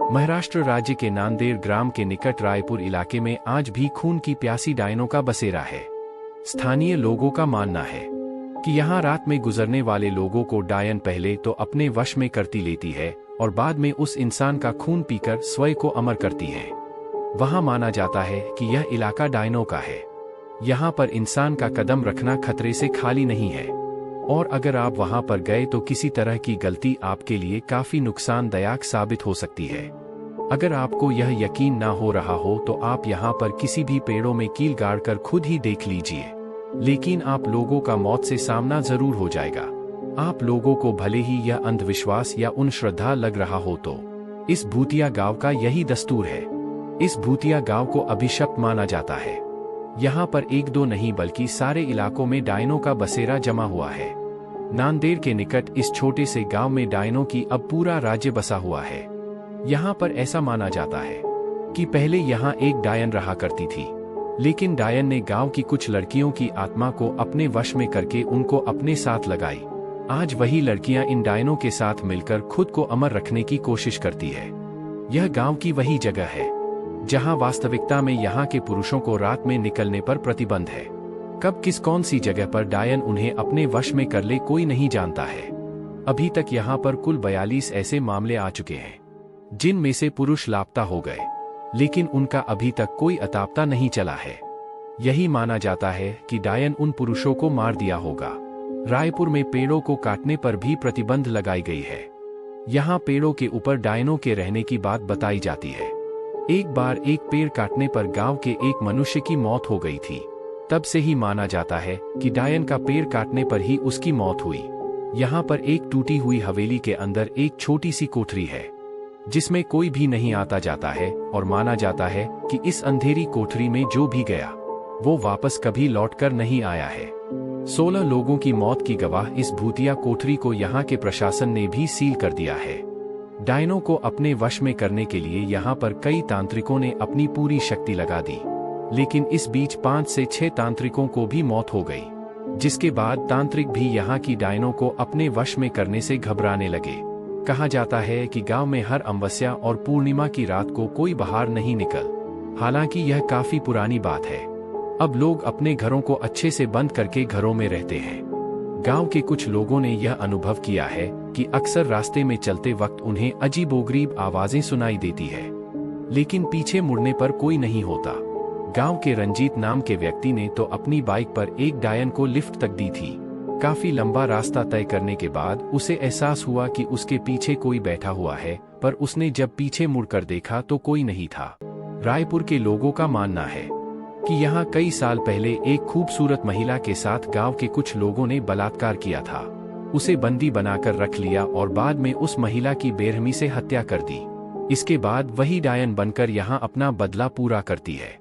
महाराष्ट्र राज्य के नांदेड़ ग्राम के निकट रायपुर इलाके में आज भी खून की प्यासी डायनों का बसेरा है। स्थानीय लोगों का मानना है कि यहाँ रात में गुजरने वाले लोगों को डायन पहले तो अपने वश में करती लेती है और बाद में उस इंसान का खून पीकर स्वयं को अमर करती है। वहाँ माना जाता है कि यह इलाका डायनों का है। यहाँ पर इंसान का कदम रखना खतरे से खाली नहीं है और अगर आप वहां पर गए तो किसी तरह की गलती आपके लिए काफी नुकसानदायक साबित हो सकती है। अगर आपको यह यकीन ना हो रहा हो तो आप यहाँ पर किसी भी पेड़ों में कील गाड़कर खुद ही देख लीजिए, लेकिन आप लोगों का मौत से सामना जरूर हो जाएगा। आप लोगों को भले ही यह अंधविश्वास या उन श्रद्धा लग रहा हो तो इस भूतिया गांव का यही दस्तूर है। इस भूतिया गांव को अभिशप्त माना जाता है। यहाँ पर एक दो नहीं बल्कि सारे इलाकों में डायनों का बसेरा जमा हुआ है। नांदेड़ के निकट इस छोटे से गांव में डायनों की अब पूरा राज्य बसा हुआ है। यहाँ पर ऐसा माना जाता है कि पहले यहाँ एक डायन रहा करती थी, लेकिन डायन ने गांव की कुछ लड़कियों की आत्मा को अपने वश में करके उनको अपने साथ लगाई। आज वही लड़कियां इन डायनों के साथ मिलकर खुद को अमर रखने की कोशिश करती है। यह गांव की वही जगह है जहां वास्तविकता में यहाँ के पुरुषों को रात में निकलने पर प्रतिबंध है। कब किस कौन सी जगह पर डायन उन्हें अपने वश में कर ले कोई नहीं जानता है। अभी तक यहाँ पर कुल 42 ऐसे मामले आ चुके हैं जिनमें से पुरुष लापता हो गए, लेकिन उनका अभी तक कोई अता पता नहीं चला है। यही माना जाता है कि डायन उन पुरुषों को मार दिया होगा। रायपुर में पेड़ों को काटने पर भी प्रतिबंध लगाई गई है। यहाँ पेड़ों के ऊपर डायनों के रहने की बात बताई जाती है। एक बार एक पेड़ काटने पर गांव के एक मनुष्य की मौत हो गई थी। तब से ही माना जाता है कि डायन का पेड़ काटने पर ही उसकी मौत हुई। यहाँ पर एक टूटी हुई हवेली के अंदर एक छोटी सी कोठरी है जिसमें कोई भी नहीं आता जाता है और माना जाता है कि इस अंधेरी कोठरी में जो भी गया वो वापस कभी लौटकर नहीं आया है। 16 लोगों की मौत की गवाह इस भूतिया कोठरी को यहाँ के प्रशासन ने भी सील कर दिया है। डायनों को अपने वश में करने के लिए यहाँ पर कई तांत्रिकों ने अपनी पूरी शक्ति लगा दी, लेकिन इस बीच 5 से 6 तांत्रिकों को भी मौत हो गई, जिसके बाद तांत्रिक भी यहाँ की डायनों को अपने वश में करने से घबराने लगे। कहा जाता है कि गांव में हर अमावस्या और पूर्णिमा की रात को कोई बाहर नहीं निकल। हालांकि यह काफी पुरानी बात है। अब लोग अपने घरों को अच्छे से बंद करके घरों में रहते हैं। गांव के कुछ लोगों ने यह अनुभव किया है कि अक्सर रास्ते में चलते वक्त उन्हें अजीबोगरीब आवाजें सुनाई देती है, लेकिन पीछे मुड़ने पर कोई नहीं होता। गांव के रंजीत नाम के व्यक्ति ने तो अपनी बाइक पर एक डायन को लिफ्ट तक दी थी। काफी लंबा रास्ता तय करने के बाद उसे एहसास हुआ कि उसके पीछे कोई बैठा हुआ है, पर उसने जब पीछे मुड़कर देखा तो कोई नहीं था। रायपुर के लोगों का मानना है कि यहाँ कई साल पहले एक खूबसूरत महिला के साथ गांव के कुछ लोगों ने बलात्कार किया था। उसे बंदी बनाकर रख लिया और बाद में उस महिला की बेरहमी से हत्या कर दी। इसके बाद वही डायन बनकर यहाँ अपना बदला पूरा करती है।